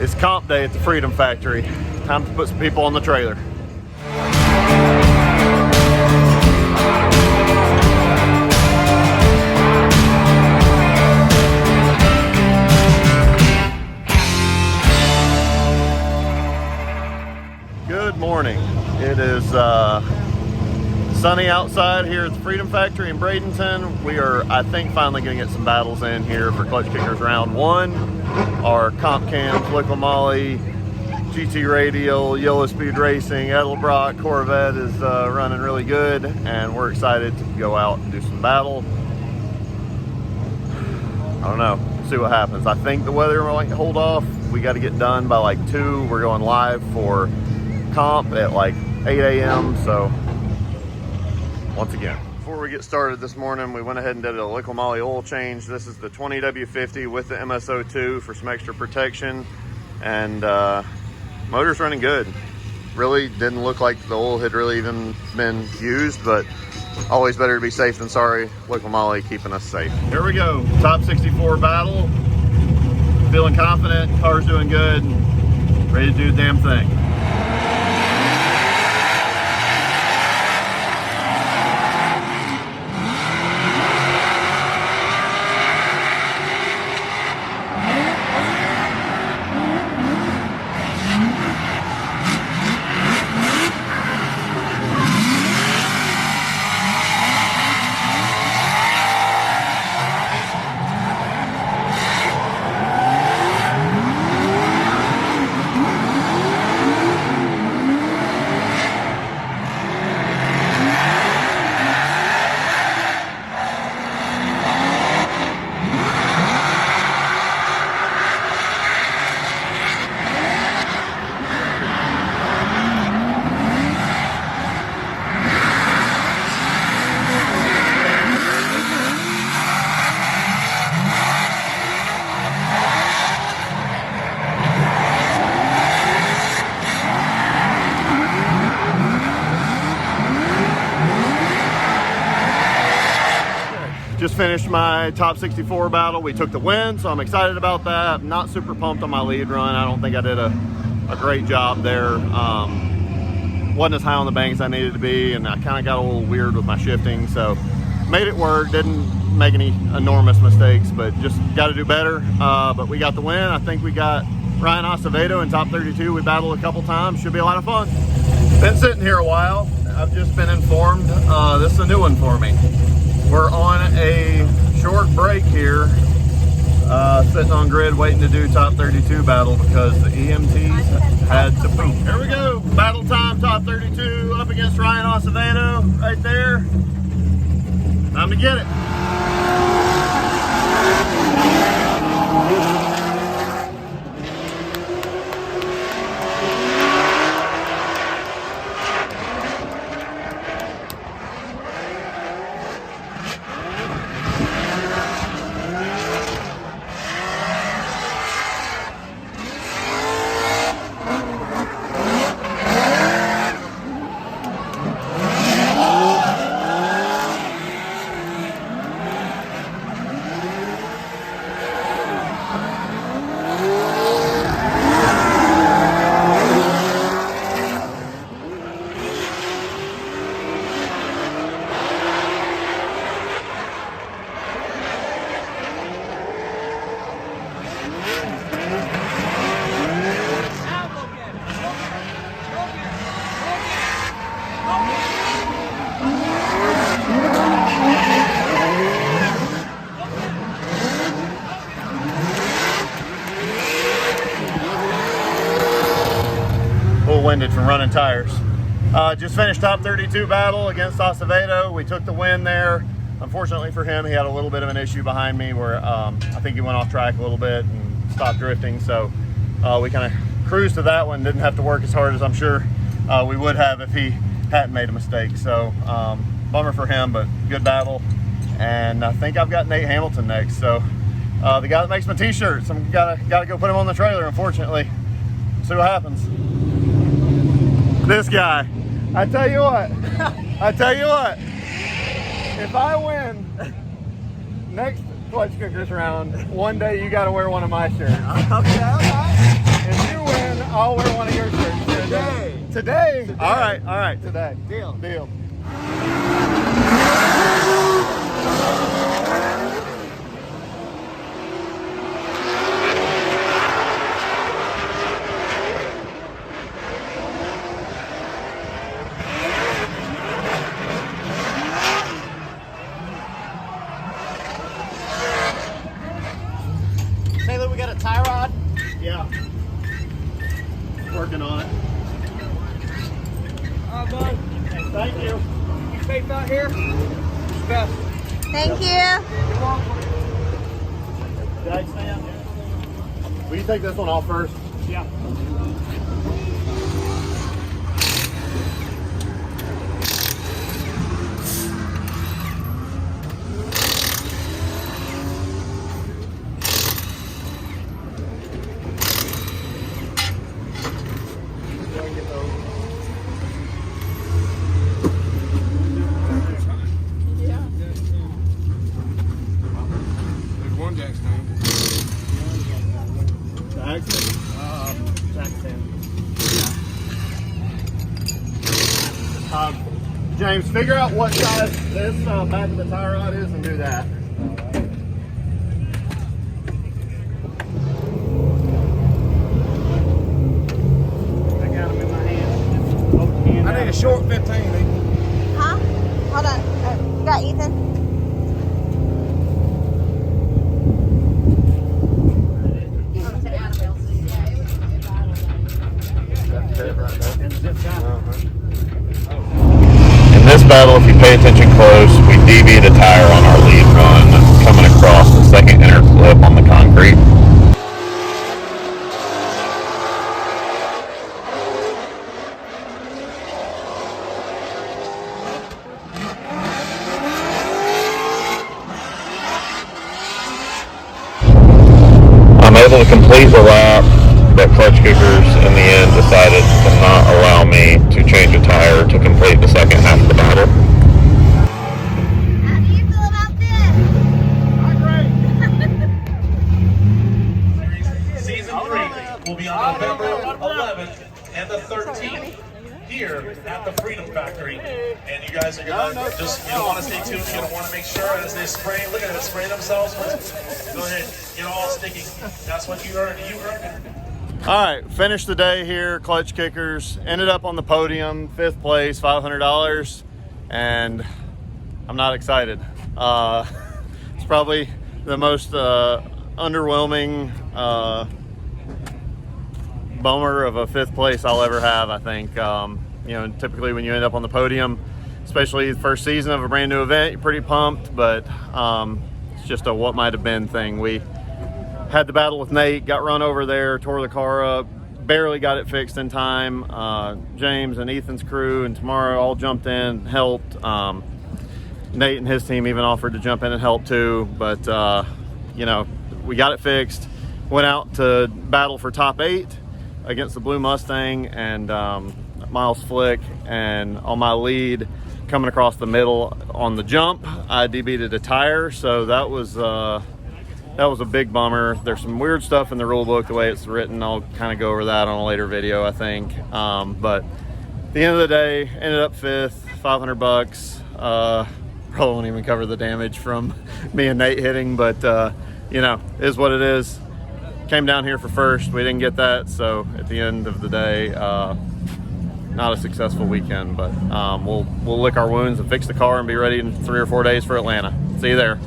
It's comp day at the Freedom Factory. Time to put some people on the trailer. Good morning. It is sunny outside here at the Freedom Factory in Bradenton. We are, I think, finally going to get some battles in here for Clutch Kickers round 1. Our comp cams, Liqui Moly, GT Radial, Yellowspeed Racing, Edelbrock, Corvette is running really good, and we're excited to go out and do some battle. I don't know, see what happens. I think the weather might hold off. We got to get done by like 2. We're going live for comp at like 8 a.m. So once again, before we get started this morning, we went ahead and did a Liqui Moly oil change. This is the 20W50 with the MSO2 for some extra protection, and motor's running good. Really didn't look like the oil had really even been used, but always better to be safe than sorry. Liqui Moly keeping us safe. Here we go, top 64 battle. Feeling confident, car's doing good, ready to do the damn thing. Just finished my top 64 battle. We took the win, so I'm excited about that. I'm not super pumped on my lead run. I don't think I did a great job there. Wasn't as high on the bank as I needed to be, and I kind of got a little weird with my shifting, so made it work. Didn't make any enormous mistakes, but just got to do better. But we got the win. I think we got Ryan Acevedo in top 32. We battled a couple times. Should be a lot of fun. Been sitting here a while. I've just been informed this is a new one for me. We're on a short break here, sitting on grid waiting to do top 32 battle because the EMTs had to poop. Here we go, battle time, top 32, up against Ryan Acevedo, right there. Time to get it. Winded from running tires. Just finished top 32 battle against Acevedo. We took the win there. Unfortunately for him, he had a little bit of an issue behind me where I think he went off track a little bit and stopped drifting. So we kind of cruised to that one. Didn't have to work as hard as I'm sure we would have if he hadn't made a mistake. So bummer for him, but good battle. And I think I've got Nate Hamilton next. So the guy that makes my t-shirts, I'm gotta go put him on the trailer, unfortunately. See what happens. This guy, I tell you what, if I win next Clutch Kickers round, one day you got to wear one of my shirts. Okay, all right. In Today. All right. Today. Deal. Taylor, we got a tie rod. Yeah. Working on it. All right, bud. Thank you. You safe out here? Best. Thank you. You're welcome. Jag stand. Will you take this one off first? Yeah. There's one jack stand. James, figure out what size this back of the tie rod is and do that. I got them in my hand. Hold your hand I need out. a short 15. Ethan. Huh? Hold on. You got Ethan? In this battle, if you pay attention close, we DV'd a tire on our lead run coming across the second inner clip on the concrete. I'm able to complete the lap, but Klutch Kickers in the end decided to not allow me to change a tire to complete the second half of the battle. How do you feel about this? Season 3 will be on November 11th and the 13th here at the Freedom Factory. And you guys are going to just, you don't want to stay tuned, you're going to want to make sure as they spray, look at it, spray themselves. Go ahead, get all sticky. That's what you earned. You earned it. All right, finished the day here, Klutch Kickers. Ended up on the podium, 5th place, $500, and I'm not excited. It's probably the most underwhelming bummer of a 5th place I'll ever have, I think. You know, typically when you end up on the podium, especially the first season of a brand new event, you're pretty pumped, but it's just a what might have been thing. We had the battle with Nate, got run over there, tore the car up, barely got it fixed in time. James and Ethan's crew and Tamara all jumped in and helped. Nate and his team even offered to jump in and help too, but you know, we got it fixed. Went out to battle for top 8 against the Blue Mustang and Miles Flick, and on my lead coming across the middle on the jump, I DB'd a tire, so that was a big bummer. There's some weird stuff in the rule book, the way it's written. I'll kind of go over that on a later video, I think. But at the end of the day, ended up 5th, $500. Probably won't even cover the damage from me and Nate hitting, but you know, is what it is. Came down here for first, we didn't get that, so at the end of the day, not a successful weekend, but we'll lick our wounds and fix the car and be ready in 3 or 4 days for Atlanta. See you there.